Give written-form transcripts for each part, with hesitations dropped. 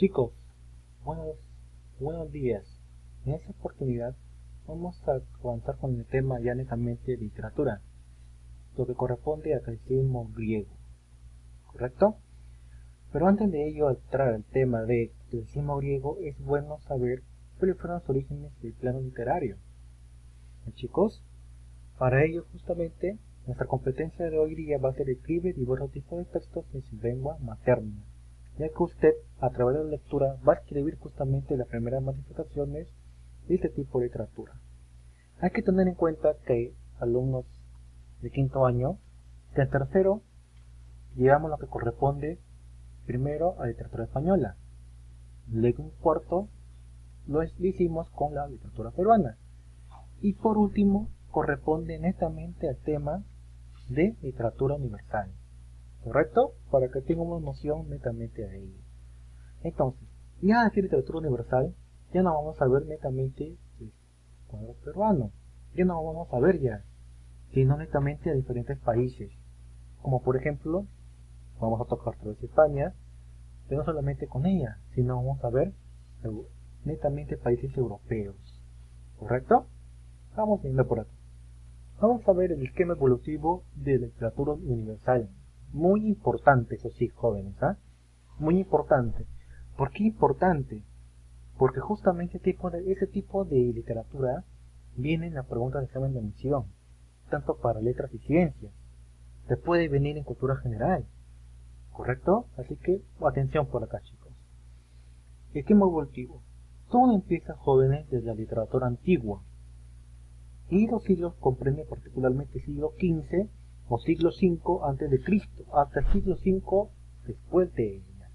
Chicos, buenos, buenos días. En esta oportunidad vamos a avanzar con el tema ya netamente de literatura, lo que corresponde al clasicismo griego, ¿correcto? Pero antes de ello, al entrar al tema de clasicismo griego, es bueno saber cuáles fueron los orígenes del plano literario. Chicos, para ello justamente nuestra competencia de hoy día va a ser escribir diversos tipos de textos en su lengua materna, ya que usted a través de la lectura va a escribir justamente las primeras manifestaciones de este tipo de literatura. Hay que tener en cuenta que alumnos de quinto año, que en tercero llevamos lo que corresponde primero a literatura española, luego en cuarto lo hicimos con la literatura peruana y por último corresponde netamente al tema de literatura universal, ¿correcto? Para que tengamos noción netamente de ello. Entonces, ya aquí literatura universal, ya no vamos a ver netamente el cuadro peruano, ya no vamos a ver ya, sino netamente a diferentes países, como por ejemplo, vamos a tocar otra vez España, pero no solamente con ella, sino vamos a ver netamente países europeos, ¿correcto? Vamos viendo por aquí. Vamos a ver el esquema evolutivo de la literatura universal. Muy importante, eso sí, jóvenes, ¿ah? Muy importante. ¿Por qué importante? Porque justamente ese tipo de literatura viene en la pregunta de examen de admisión, tanto para letras y ciencias. Te puede venir en cultura general, ¿correcto? Así que atención por acá, chicos. Esquema evolutivo. Todo empieza, jóvenes, desde la literatura antigua, y los siglos comprenden particularmente el siglo XV o siglo V antes de Cristo, hasta el siglo V después de ella,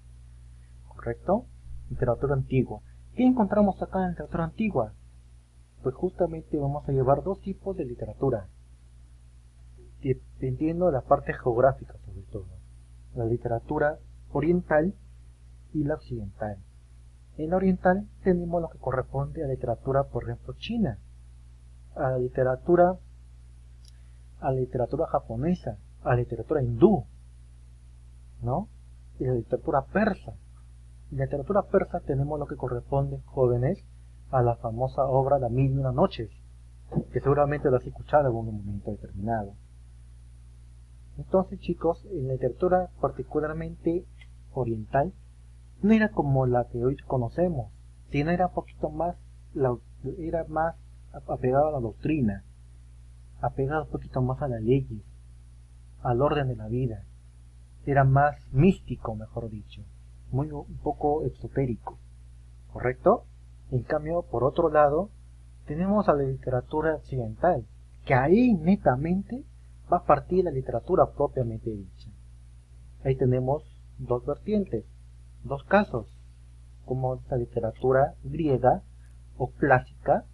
¿correcto? Literatura antigua. ¿Qué encontramos acá en la literatura antigua? Pues justamente vamos a llevar dos tipos de literatura, dependiendo de la parte geográfica sobre todo. La literatura oriental y la occidental. En la oriental tenemos lo que corresponde a la literatura, por ejemplo, china, a la literatura japonesa, a la literatura hindú, ¿no? Y la literatura persa. En la literatura persa tenemos lo que corresponde, jóvenes, a la famosa obra Las Mil y Una Noches, que seguramente lo has escuchado en algún momento determinado. Entonces, chicos, en la literatura particularmente oriental, no era como la que hoy conocemos, sino era un poquito más, era más apegado a la doctrina, apegado un poquito más a las leyes, al orden de la vida. Era más místico, mejor dicho, un poco exotérico, ¿correcto? En cambio, por otro lado, tenemos a la literatura occidental, que ahí netamente va a partir de la literatura propiamente dicha. Ahí tenemos dos vertientes, dos casos, como la literatura griega o clásica,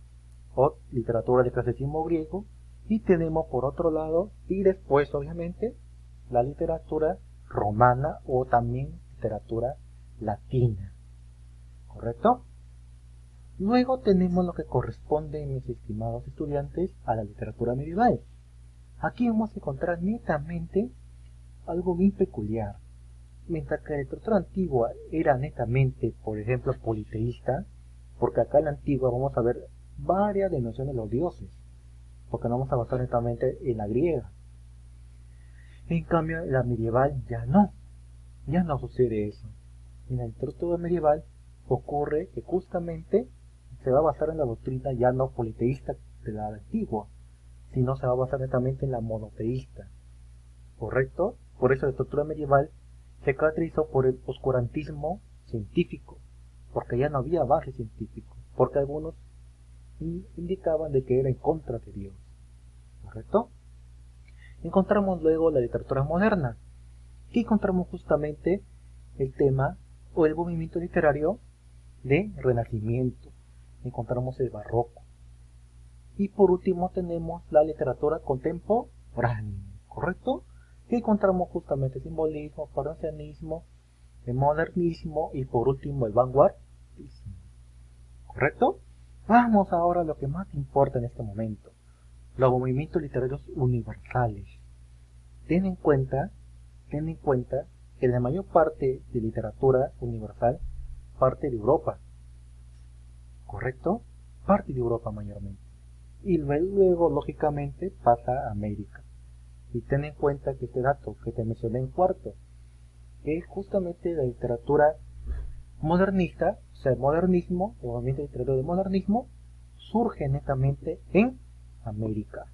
o literatura de clasicismo griego, y tenemos por otro lado, y después obviamente, la literatura romana o también literatura latina, ¿correcto? Luego tenemos lo que corresponde, mis estimados estudiantes, a la literatura medieval. Aquí vamos a encontrar netamente algo bien peculiar. Mientras que la literatura antigua era netamente, por ejemplo, politeísta, porque acá en la antigua vamos a ver varias denominaciones de los dioses, porque no vamos a basar netamente en la griega. En cambio, en la medieval ya no sucede eso. En la literatura medieval ocurre que justamente se va a basar en la doctrina ya no politeísta de la antigua, sino se va a basar netamente en la monoteísta, ¿correcto? Por eso la estructura medieval se caracterizó por el oscurantismo científico, porque ya no había base científico, porque algunos indicaban de que era en contra de Dios, ¿correcto? Encontramos luego la literatura moderna, que encontramos justamente el tema o el movimiento literario de Renacimiento, encontramos el barroco, y por último tenemos la literatura contemporánea, ¿correcto? Que encontramos justamente el simbolismo, parnasianismo, el modernismo y por último el vanguardismo, ¿correcto? Vamos ahora a lo que más importa en este momento, los movimientos literarios universales. Ten en cuenta que la mayor parte de literatura universal parte de Europa, ¿correcto? Parte de Europa mayormente. Y luego, lógicamente, pasa a América. Y ten en cuenta que este dato que te mencioné en cuarto, que es justamente la literatura modernista, o sea, el modernismo, el movimiento literario de modernismo, surge netamente en América.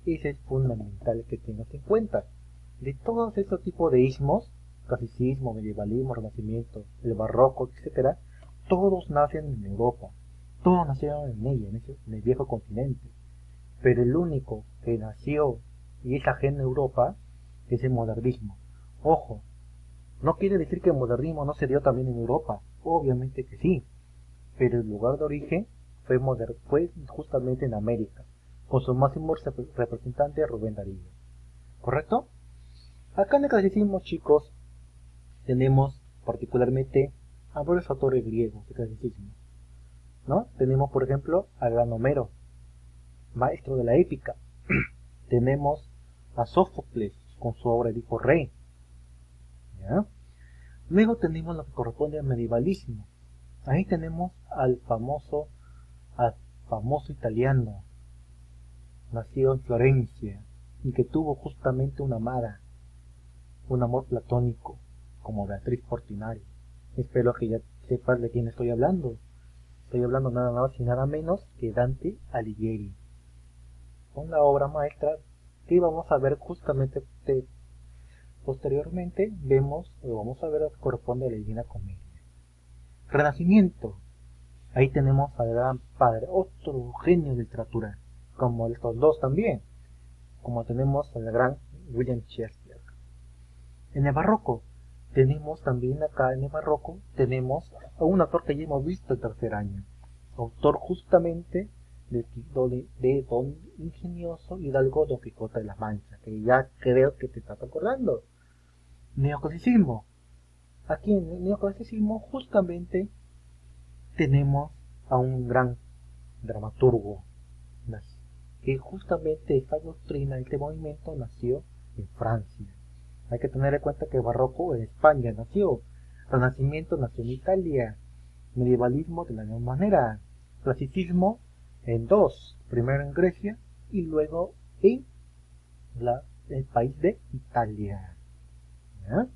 Ese es fundamental que tengas en cuenta. De todos estos tipos de ismos, clasicismo, medievalismo, renacimiento, el barroco, etcétera, todos nacen en Europa. Todos nacieron en ella, en el viejo continente. Pero el único que nació y es ajeno a Europa es el modernismo. Ojo, no quiere decir que el modernismo no se dio también en Europa, obviamente que sí, pero el lugar de origen fue justamente en América, con su máximo representante Rubén Darío. ¿Correcto? Acá en el clasicismo, chicos, tenemos particularmente a varios autores griegos de clasicismo, ¿no? Tenemos, por ejemplo, a gran Homero, maestro de la épica. Tenemos a Sófocles con su obra Edipo Rey, ¿ya? Luego tenemos lo que corresponde al medievalismo. Ahí tenemos al famoso italiano, nacido en Florencia, y que tuvo justamente una amada, un amor platónico, como Beatriz Portinari. Espero que ya sepas de quién estoy hablando. Estoy hablando nada más y nada menos que Dante Alighieri, con la obra maestra que vamos a ver justamente posteriormente. Vamos a ver lo que corresponde a la Divina Comedia. Renacimiento. Ahí tenemos al gran padre, otro genio de literatura, como estos dos también, como tenemos al gran William Shakespeare. En el barroco, tenemos también acá en el barroco, tenemos a un autor que ya hemos visto el tercer año, autor justamente de Don Ingenioso Hidalgo Don Quijote de la Mancha, que ya creo que te estás acordando. Neoclasicismo. Aquí en el neoclasicismo justamente tenemos a un gran dramaturgo, que justamente esta doctrina, este movimiento nació en Francia. Hay que tener en cuenta que el barroco en España nació, renacimiento nació en Italia, medievalismo de la misma manera, clasicismo en dos, primero en Grecia y luego en el país de Italia. ¿Ya?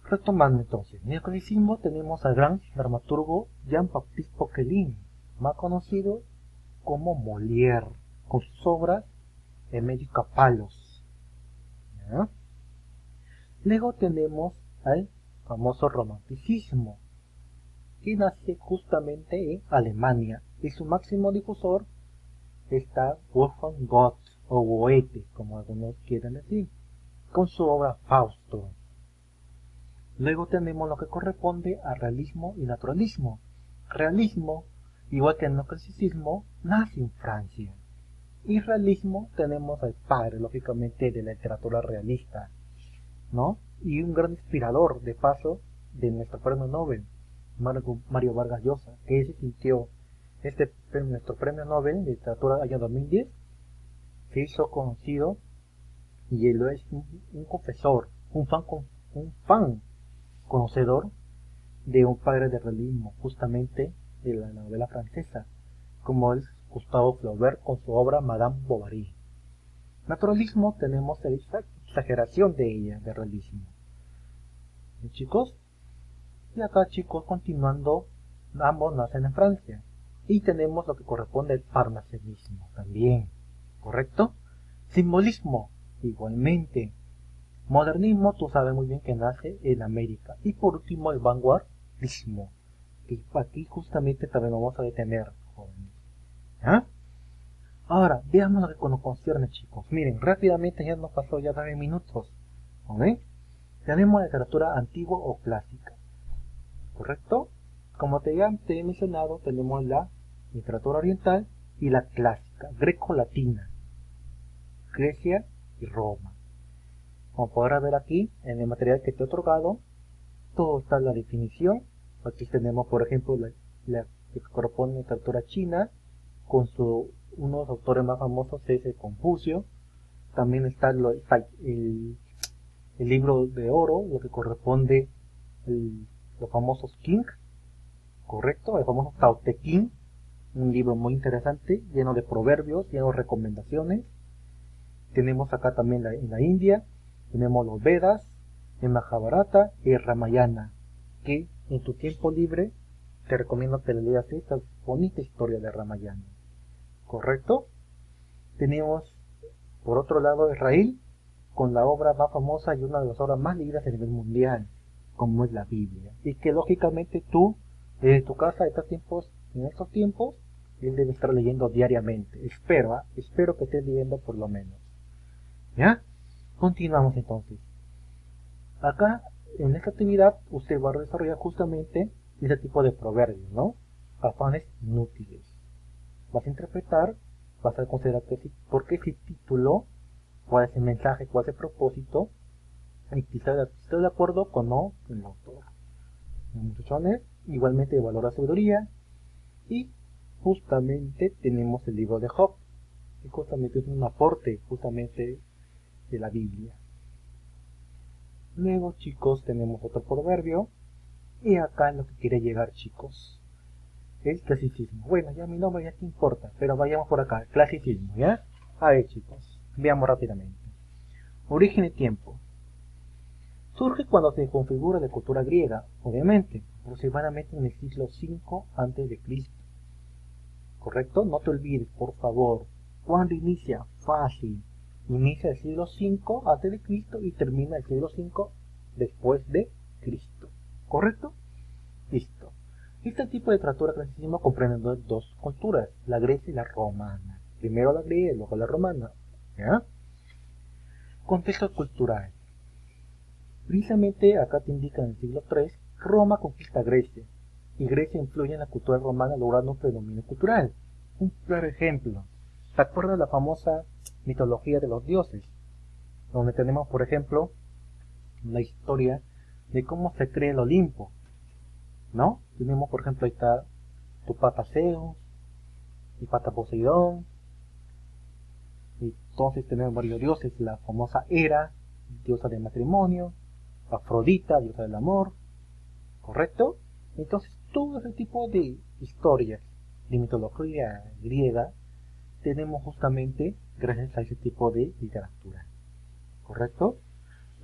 Retomando entonces, en el clasicismo tenemos al gran dramaturgo Jean-Baptiste Poquelin, más conocido como Molière, con sus obras Médica-Palos. ¿Ya? Luego tenemos al famoso romanticismo, que nace justamente en Alemania, y su máximo difusor está Wolfgang Goethe, o Goethe, como algunos quieren decir, con su obra Fausto. Luego tenemos lo que corresponde a realismo y naturalismo. Realismo, igual que el neoclasicismo, nace en Francia. Y realismo tenemos al padre, lógicamente, de la literatura realista, ¿no? Y un gran inspirador, de paso, de nuestro premio Nobel, Mario Vargas Llosa, que se sintió nuestro premio Nobel de literatura año 2010, se hizo conocido y él es un confesor, un fan conocedor de un padre de realismo, justamente de la novela francesa, como es Gustave Flaubert con su obra Madame Bovary. Naturalismo tenemos esa exageración de ella, de realismo. ¿Y chicos? Y acá, chicos, continuando, ambos nacen en Francia. Y tenemos lo que corresponde al parnasianismo también, ¿correcto? Simbolismo, igualmente. Modernismo, tú sabes muy bien que nace en América. Y por último, el vanguardismo, que aquí justamente también vamos a detener, jóvenes. ¿Ah? Ahora, veamos lo que nos concierne, chicos. Miren, rápidamente ya nos pasó ya 9 minutos. ¿Ok? Tenemos la literatura antigua o clásica, ¿correcto? Como ya te he mencionado, tenemos la literatura oriental y la clásica, greco-latina, Grecia y Roma. Como podrás ver aquí, en el material que te he otorgado, todo está en la definición. Aquí tenemos, por ejemplo, la que corresponde a la literatura china, con unos autores más famosos es el Confucio. También está el libro de oro, lo que corresponde a los famosos Qing, correcto, el famoso Tao Te Ching, un libro muy interesante, lleno de proverbios, lleno de recomendaciones. Tenemos acá también en la India, tenemos los Vedas, el Mahabharata y el Ramayana, que en tu tiempo libre te recomiendo que leas esta bonita historia de Ramayana, correcto. Tenemos por otro lado Israel, con la obra más famosa y una de las obras más leídas a nivel mundial, como es la Biblia, y que lógicamente tú, desde tu casa, en estos tiempos, él debe estar leyendo diariamente. Espero que estés leyendo por lo menos. ¿Ya? Continuamos entonces. Acá, en esta actividad, usted va a desarrollar justamente ese tipo de proverbios, ¿no? Afanes inútiles. Vas a interpretar, vas a considerar por qué se tituló, cuál es el mensaje, cuál es el propósito, y si está de acuerdo con no el autor. Muchachones, igualmente valor la sabiduría, y justamente tenemos el libro de Job, que justamente es un aporte justamente de la Biblia. Luego, chicos, tenemos otro proverbio, y acá es lo que quiere llegar, chicos, el clasicismo. Bueno, ya mi nombre ya te importa, pero vayamos por acá, clasicismo, ¿ya? A ver, chicos, veamos rápidamente. Origen y tiempo. Surge cuando se configura la cultura griega, obviamente, aproximadamente en el siglo V a.C. ¿Correcto? No te olvides, por favor. ¿Cuándo inicia? Fácil. Inicia el siglo V a.C. y termina el siglo V después de Cristo. ¿Correcto? Listo. Este tipo de literatura clasicismo comprende dos culturas, la griega y la romana. Primero la griega y luego la romana. ¿Ya? Contexto cultural. Precisamente acá te indica en el siglo III, Roma conquista Grecia, y Grecia influye en la cultura romana logrando un fenómeno cultural. Un claro ejemplo, ¿te acuerdas de la famosa mitología de los dioses? Donde tenemos, por ejemplo, la historia de cómo se crea el Olimpo, ¿no? Tenemos, por ejemplo, ahí está tu pata Zeus, y pata Poseidón, y entonces tenemos varios dioses, la famosa Hera, diosa del matrimonio, Afrodita, diosa del amor, ¿correcto? Entonces, todo ese tipo de historias de mitología griega tenemos justamente gracias a ese tipo de literatura, ¿correcto?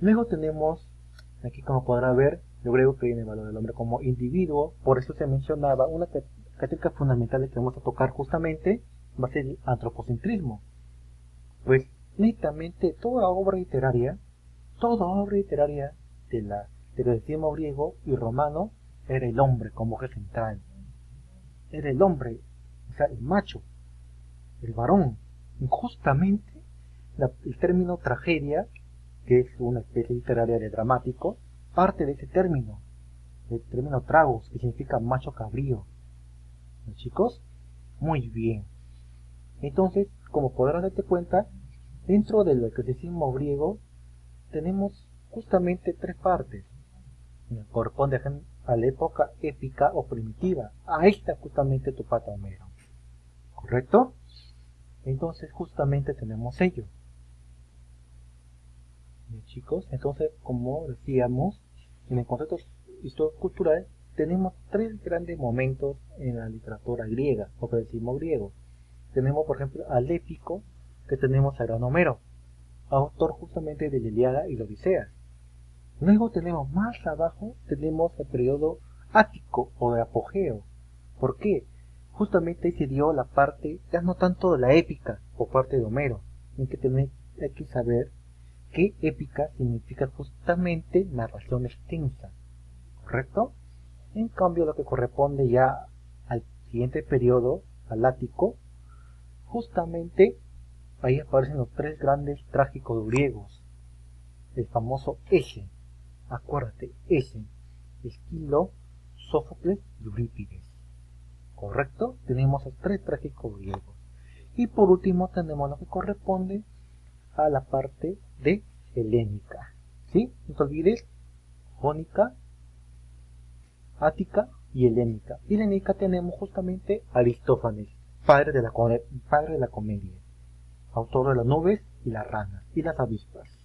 Luego tenemos, aquí como podrá ver, lo griego que viene el valor del hombre como individuo, por eso se mencionaba una característica fundamental que vamos a tocar justamente, va a ser el antropocentrismo. Pues, netamente toda obra literaria del clasicismo griego y romano era el hombre como eje central. Era el hombre, o sea, el macho, el varón. Y justamente el término tragedia, que es una especie literaria de dramático, parte de ese término, el término tragos, que significa macho cabrío. ¿No, chicos? Muy bien. Entonces, como podrás darte cuenta, dentro del clasicismo griego tenemos justamente tres partes. Corresponde a la época épica o primitiva. Ahí está justamente tu pata Homero. ¿Correcto? Entonces justamente tenemos ello. Bien, chicos, entonces como decíamos, en el concepto histórico-cultural tenemos tres grandes momentos en la literatura griega o clasicismo griego. Tenemos por ejemplo al épico, que tenemos a gran Homero, autor justamente de la Ilíada y la Odisea. Luego tenemos más abajo, tenemos el periodo ático o de apogeo. ¿Por qué? Justamente ahí se dio la parte, ya no tanto de la épica por parte de Homero, hay que saber que épica significa justamente narración extensa, ¿correcto? En cambio lo que corresponde ya al siguiente periodo, al ático, justamente ahí aparecen los tres grandes trágicos griegos, el famoso Eje. Acuérdate, Esquilo, Sófocles y Eurípides. ¿Correcto? Tenemos a tres trágicos griegos. Y por último tenemos lo que corresponde a la parte de helénica. ¿Sí? No te olvides, jónica, ática y helénica. Y helénica tenemos justamente a Aristófanes, padre de la comedia, autor de las nubes y las ranas y las avispas.